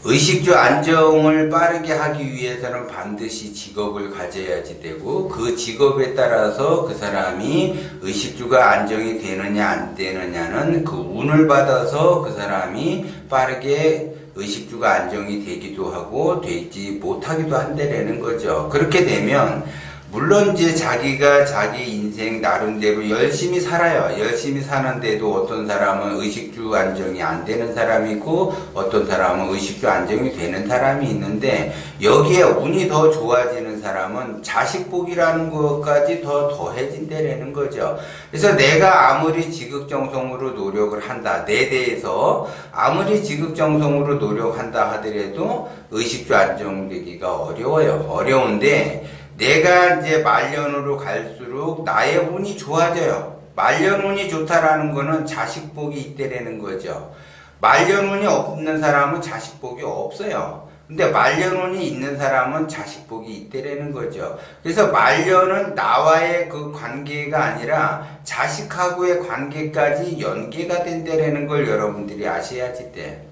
의식주 안정을 빠르게 하기 위해서는 반드시 직업을 가져야지 되고, 그 직업에 따라서 그 사람이 의식주가 안정이 되느냐 안 되느냐는 그 운을 받아서 그 사람이 빠르게 의식주가 안정이 되기도 하고 되지 못하기도 한다라는 거죠. 그렇게 되면 물론 이제 자기가 자기 인생 나름대로 열심히 살아요. 열심히 사는데도 어떤 사람은 의식주 안정이 안 되는 사람이 있고, 어떤 사람은 의식주 안정이 되는 사람이 있는데, 여기에 운이 더 좋아지는 사람은 자식복이라는 것까지 더 더해진다라는 거죠. 그래서 내가 아무리 지극정성으로 노력을 한다, 내 대해서 아무리 지극정성으로 노력한다 하더라도 의식주 안정되기가 어려워요. 어려운데, 내가 이제 말년으로 갈수록 나의 운이 좋아져요. 말년운이 좋다라는 거는 자식복이 있다라는 거죠. 말년운이 없는 사람은 자식복이 없어요. 근데 말년운이 있는 사람은 자식복이 있다라는 거죠. 그래서 말년은 나와의 그 관계가 아니라 자식하고의 관계까지 연계가 된다라는 걸 여러분들이 아셔야지 돼.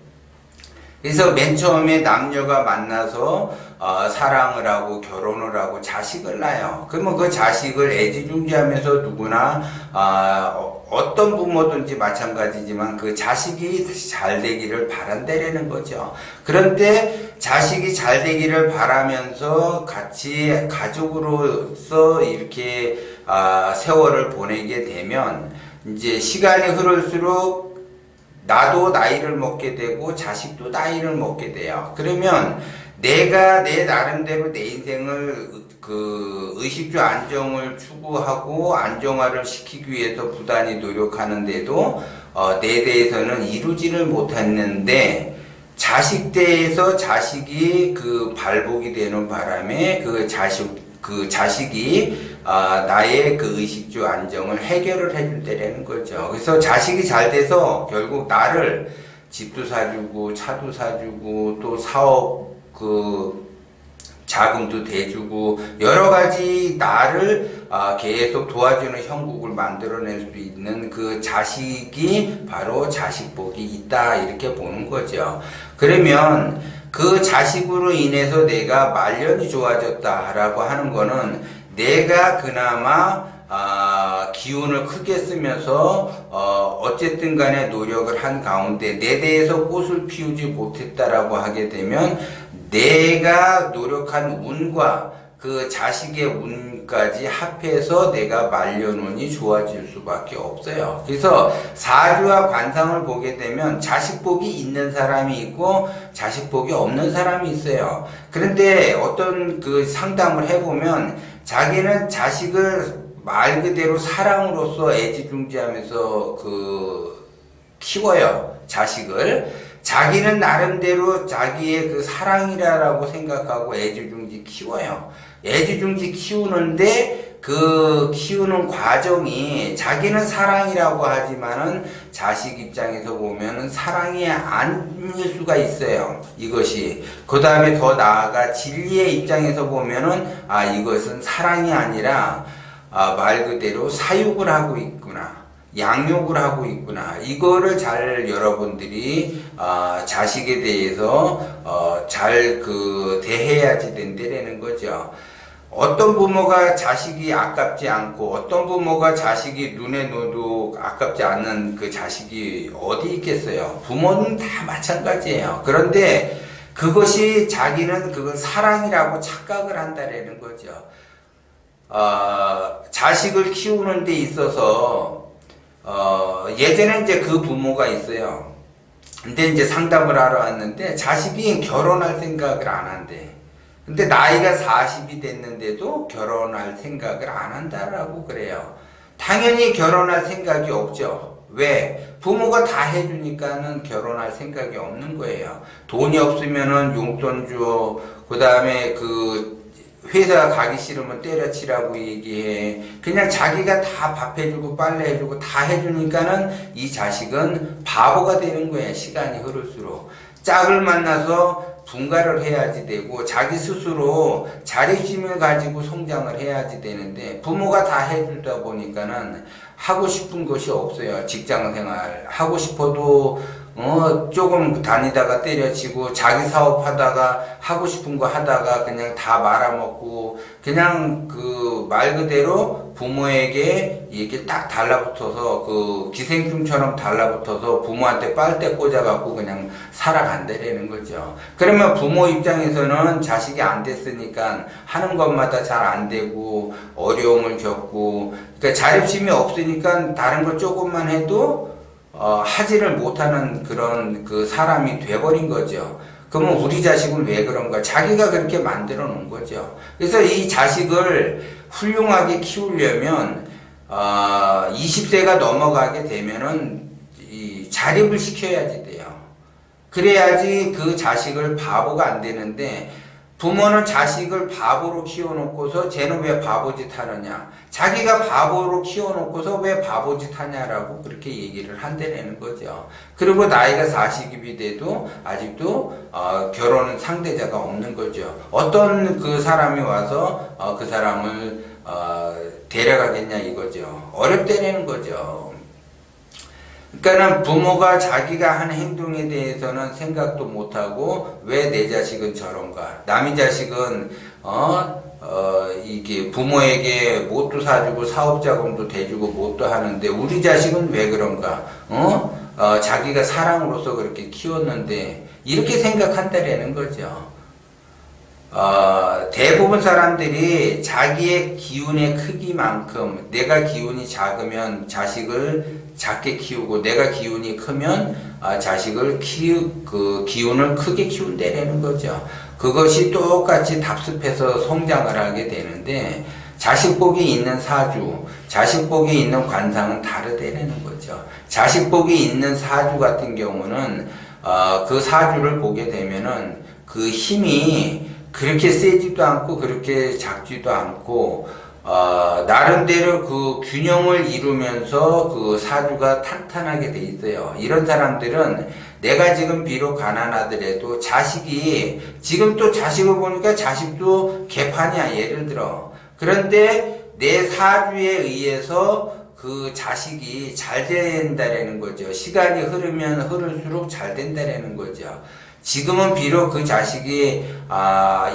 그래서 맨 처음에 남녀가 만나서 사랑을 하고 결혼을 하고 자식을 낳아요. 그러면 그 자식을 애지중지하면서 누구나 어떤 부모든지 마찬가지지만 그 자식이 잘 되기를 바란다라는 거죠. 그런데 자식이 잘 되기를 바라면서 같이 가족으로서 이렇게 세월을 보내게 되면 이제 시간이 흐를수록 나도 나이를 먹게 되고 자식도 나이를 먹게 돼요. 그러면 내가 내 나름대로 내 인생을 그 의식주 안정을 추구하고 안정화를 시키기 위해서 부단히 노력하는데도 내 대해서는 이루지를 못했는데, 자식 대에서 자식이 그 발복이 되는 바람에 그 자식이 나의 그 의식주 안정을 해결을 해준다라는 거죠. 그래서 자식이 잘 돼서 결국 나를 집도 사주고 차도 사주고 또 사업 그 자금도 대주고 여러 가지 나를 계속 도와주는 형국을 만들어낼 수 있는 그 자식이 바로 자식복이 있다, 이렇게 보는 거죠. 그러면 그 자식으로 인해서 내가 말년이 좋아졌다라고 하는 거는 내가 그나마 기운을 크게 쓰면서 어쨌든 간에 노력을 한 가운데 내 대해서 꽃을 피우지 못했다라고 하게 되면 내가 노력한 운과 그 자식의 운까지 합해서 내가 말년운이 좋아질 수밖에 없어요. 그래서 사주와 관상을 보게 되면 자식복이 있는 사람이 있고 자식복이 없는 사람이 있어요. 그런데 어떤 그 상담을 해보면 자기는 자식을 말 그대로 사랑으로서 애지중지하면서 그 키워요. 자식을. 자기는 나름대로 자기의 그 사랑이라고 생각하고 애지중지 키워요. 애지중지 키우는데 그 키우는 과정이 자기는 사랑이라고 하지만은 자식 입장에서 보면은 사랑이 아닐 수가 있어요. 이것이. 그 다음에 더 나아가 진리의 입장에서 보면은 이것은 사랑이 아니라 말 그대로 사육을 하고 있구나. 양육을 하고 있구나. 이거를 잘 여러분들이 자식에 대해서 잘 그 대해야지 된다라는 거죠. 어떤 부모가 자식이 아깝지 않고 어떤 부모가 자식이 눈에 넣어도 아깝지 않은 그 자식이 어디 있겠어요. 부모는 다 마찬가지예요. 그런데 그것이 자기는 그걸 사랑이라고 착각을 한다라는 거죠. 자식을 키우는 데 있어서 예전에 이제 그 부모가 있어요. 근데 이제 상담을 하러 왔는데 자식이 결혼할 생각을 안 한대. 근데 나이가 40이 됐는데도 결혼할 생각을 안 한다라고 그래요. 당연히 결혼할 생각이 없죠. 왜? 부모가 다 해주니까는 결혼할 생각이 없는 거예요. 돈이 없으면은 용돈 줘. 그 다음에 그 회사 가기 싫으면 때려치라고 얘기해. 그냥 자기가 다 밥 해주고 빨래 해주고 다 해주니까는 이 자식은 바보가 되는 거예요. 시간이 흐를수록. 짝을 만나서 분가를 해야지 되고 자기 스스로 자립심을 가지고 성장을 해야지 되는데 부모가 다 해주다 보니까는 하고 싶은 것이 없어요. 직장생활 하고 싶어도 조금 다니다가 때려치고 자기 사업하다가 하고 싶은 거 하다가 그냥 다 말아먹고 그냥 그 말 그대로 부모에게 이게 딱 달라붙어서 그 기생충처럼 달라붙어서 부모한테 빨대 꽂아갖고 그냥 살아간다라는 거죠. 그러면 부모 입장에서는 자식이 안 됐으니까 하는 것마다 잘 안 되고 어려움을 겪고 그러니까 자립심이 없으니까 다른 거 조금만 해도 하지를 못하는 그런 그 사람이 돼버린 거죠. 그러면 우리 자식은 왜 그런가? 자기가 그렇게 만들어 놓은 거죠. 그래서 이 자식을 훌륭하게 키우려면 20세가 넘어가게 되면은 이 자립을 시켜야지 돼요. 그래야지 그 자식을 바보가 안 되는데 부모는 자식을 바보로 키워놓고서 쟤는 왜 바보짓 하느냐, 자기가 바보로 키워놓고서 왜 바보짓 하냐라고 그렇게 얘기를 한다는 거죠. 그리고 나이가 40이 돼도 아직도 결혼 상대자가 없는 거죠. 어떤 그 사람이 와서 그 사람을 데려가겠냐 이거죠. 어렵다는 거죠. 그러니까는 부모가 자기가 한 행동에 대해서는 생각도 못하고 왜 내 자식은 저런가, 남의 자식은 이게 부모에게 뭣도 사주고 사업자금도 대주고 뭣도 하는데 우리 자식은 왜 그런가, 자기가 사랑으로서 그렇게 키웠는데 이렇게 생각한다라는 거죠. 대부분 사람들이 자기의 기운의 크기만큼, 내가 기운이 작으면 자식을 작게 키우고 내가 기운이 크면 자식을 그 기운을 크게 키운다라는 거죠. 그것이 똑같이 답습해서 성장을 하게 되는데 자식복이 있는 사주, 자식복이 있는 관상은 다르다라는 거죠. 자식복이 있는 사주 같은 경우는 그 사주를 보게 되면은 그 힘이 그렇게 세지도 않고 그렇게 작지도 않고 나름대로 그 균형을 이루면서 그 사주가 탄탄하게 돼 있어요. 이런 사람들은 내가 지금 비록 가난하더라도 자식이 지금 또 자식을 보니까 자식도 개판이야, 예를 들어. 그런데 내 사주에 의해서 그 자식이 잘 된다라는 거죠. 시간이 흐르면 흐를수록 잘 된다라는 거죠. 지금은 비록 그 자식이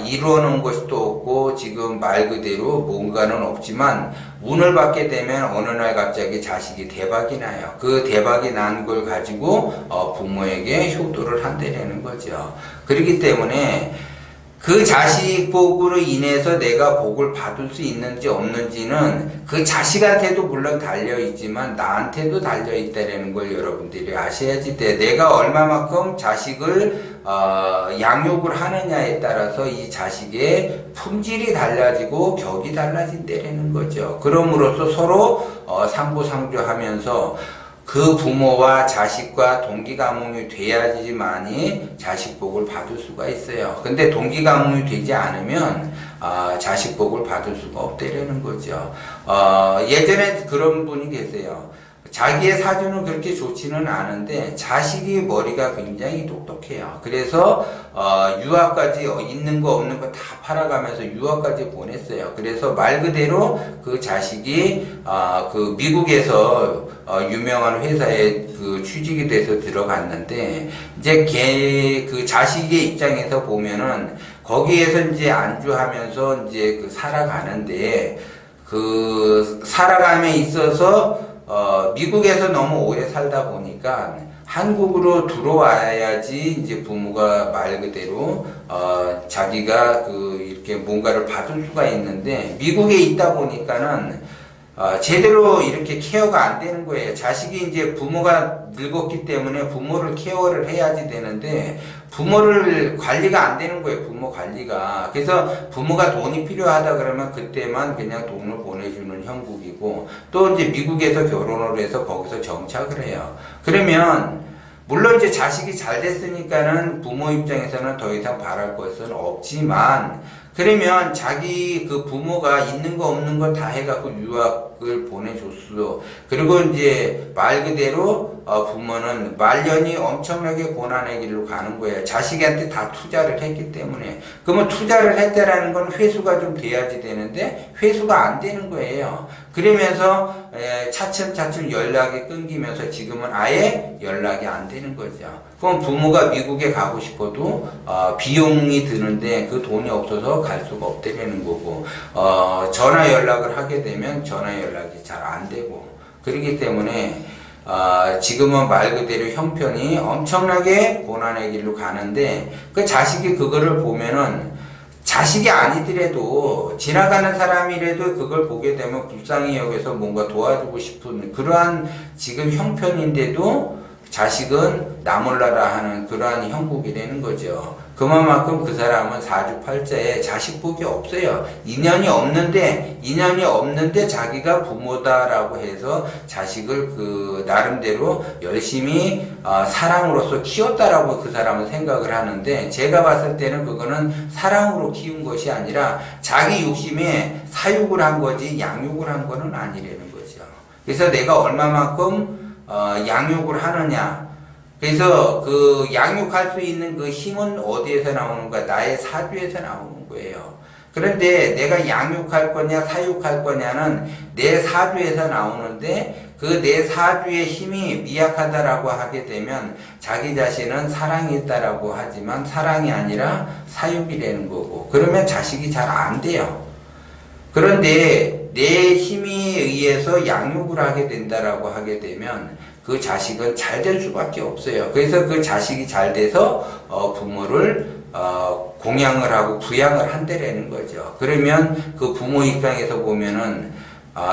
이루어 놓은 것이 또 없고 지금 말 그대로 뭔가는 없지만 운을 받게 되면 어느 날 갑자기 자식이 대박이 나요. 그 대박이 난 걸 가지고 부모에게 효도를 한다는 거죠. 그렇기 때문에 그 자식 복으로 인해서 내가 복을 받을 수 있는지 없는지는 그 자식한테도 물론 달려있지만 나한테도 달려있다는 걸 여러분들이 아셔야지 돼. 내가 얼마만큼 자식을 양육을 하느냐에 따라서 이 자식의 품질이 달라지고 격이 달라진다는 거죠. 그럼으로써 서로 상부상조하면서 그 부모와 자식과 동기가몽이 돼야지만이 자식복을 받을 수가 있어요. 근데 동기가몽이 되지 않으면 자식복을 받을 수가 없다는 거죠. 예전에 그런 분이 계세요. 자기의 사주는 그렇게 좋지는 않은데 자식이 머리가 굉장히 똑똑해요. 그래서 유학까지 있는 거 없는 거 다 팔아가면서 유학까지 보냈어요. 그래서 말 그대로 그 자식이 그 미국에서 유명한 회사에 그 취직이 돼서 들어갔는데 이제 그 자식의 입장에서 보면은 거기에서 이제 안주하면서 이제 그 살아가는데 그 살아감에 있어서 미국에서 너무 오래 살다 보니까 한국으로 들어와야지 이제 부모가 말 그대로 자기가 그 이렇게 뭔가를 받을 수가 있는데 미국에 있다 보니까는 제대로 이렇게 케어가 안 되는 거예요. 자식이 이제 부모가 늙었기 때문에 부모를 케어를 해야지 되는데 부모를 관리가 안 되는 거예요. 부모 관리가. 그래서 부모가 돈이 필요하다 그러면 그때만 그냥 돈을 보내주는 형국이고 또 이제 미국에서 결혼을 해서 거기서 정착을 해요. 그러면 물론 이제 자식이 잘 됐으니까는 부모 입장에서는 더 이상 바랄 것은 없지만 그러면 자기 그 부모가 있는 거 없는 거 다 해갖고 유학 그걸 보내줬어. 그리고 이제 말 그대로 부모는 말년이 엄청나게 고난의 길로 가는 거예요. 자식한테 다 투자를 했기 때문에. 그러면 투자를 했다라는 건 회수가 좀 돼야지 되는데 회수가 안 되는 거예요. 그러면서 차츰차츰 연락이 끊기면서 지금은 아예 연락이 안 되는 거죠. 그럼 부모가 미국에 가고 싶어도 비용이 드는데 그 돈이 없어서 갈 수가 없다는 거고, 전화 연락을 하게 되면 전화 연락이 잘 안 되고, 그렇기 때문에 지금은 말 그대로 형편이 엄청나게 고난의 길로 가는데, 그 자식이 그거를 보면은 자식이 아니더라도 지나가는 사람이라도 그걸 보게 되면 불쌍히 여겨서 뭔가 도와주고 싶은 그러한 지금 형편인데도 자식은 나몰라라 하는 그러한 형국이라는 거죠. 그만큼 그 사람은 사주팔자에 자식복이 없어요. 인연이 없는데 자기가 부모다라고 해서 자식을 그 나름대로 열심히 사랑으로서 키웠다라고 그 사람은 생각을 하는데, 제가 봤을 때는 그거는 사랑으로 키운 것이 아니라 자기 욕심에 사육을 한 거지 양육을 한 거는 아니라는 거죠. 그래서 내가 얼마만큼 양육을 하느냐. 그래서 그 양육할 수 있는 그 힘은 어디에서 나오는가? 나의 사주에서 나오는 거예요. 그런데 내가 양육할 거냐 사육할 거냐는 내 사주에서 나오는데, 그 내 사주의 힘이 미약하다라고 하게 되면 자기 자신은 사랑이 있다라고 하지만 사랑이 아니라 사육이라는 거고, 그러면 자식이 잘 안 돼요. 그런데 내 힘에 의해서 양육을 하게 된다라고 하게 되면 그 자식은 잘 될 수밖에 없어요. 그래서 그 자식이 잘 돼서 부모를 공양을 하고 부양을 한다라는 거죠. 그러면 그 부모 입장에서 보면은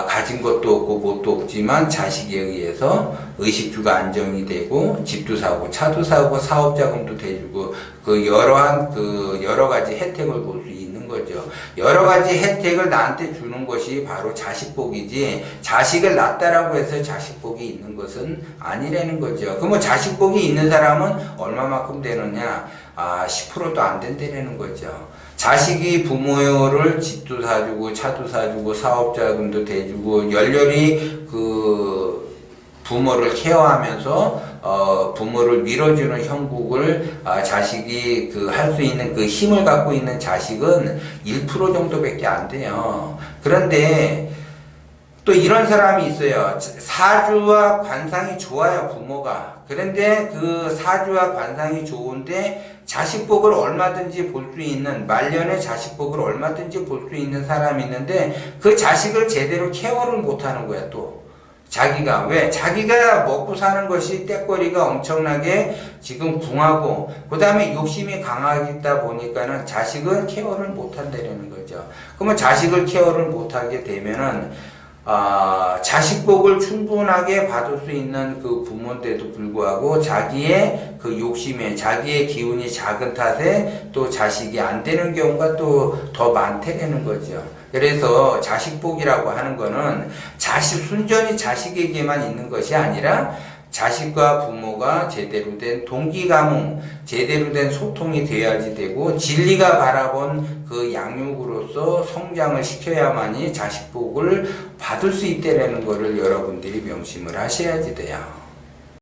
가진 것도 없고 뭣도 없지만 자식에 의해서 의식주가 안정이 되고 집도 사고 차도 사고 사업자금도 대주고 그 여러 가지 혜택을 볼 수 있는 거죠. 여러 가지 혜택을 나한테 주는 것이 바로 자식복이지, 자식을 낳았다라고 해서 자식복이 있는 것은 아니라는 거죠. 그러면 자식복이 있는 사람은 얼마만큼 되느냐? 10%도 안 된다는 거죠. 자식이 부모를 집도 사주고 차도 사주고 사업자금도 대주고 열렬히 그 부모를 케어하면서 부모를 밀어주는 형국을 자식이 그 할 수 있는 그 힘을 갖고 있는 자식은 1% 정도밖에 안 돼요. 그런데 또 이런 사람이 있어요. 사주와 관상이 좋아요, 부모가. 그런데 그 사주와 관상이 좋은데 자식복을 얼마든지 볼 수 있는, 말년에 자식복을 얼마든지 볼 수 있는 사람이 있는데 그 자식을 제대로 케어를 못하는 거야. 또 자기가 왜? 자기가 먹고 사는 것이 떼거리가 엄청나게 지금 궁하고 그 다음에 욕심이 강하다 보니까는 자식은 케어를 못한다는 거죠. 그러면 자식을 케어를 못하게 되면은 자식복을 충분하게 받을 수 있는 그 부모인데도 불구하고 자기의 그 욕심에 자기의 기운이 작은 탓에 또 자식이 안 되는 경우가 또 더 많다는 거죠. 그래서 자식복이라고 하는 거는 순전히 자식에게만 있는 것이 아니라 자식과 부모가 제대로 된 동기가문, 제대로 된 소통이 돼야지 되고 진리가 바라본 그 양육으로서 성장을 시켜야만이 자식복을 받을 수 있다는 것을 여러분들이 명심을 하셔야지 돼요.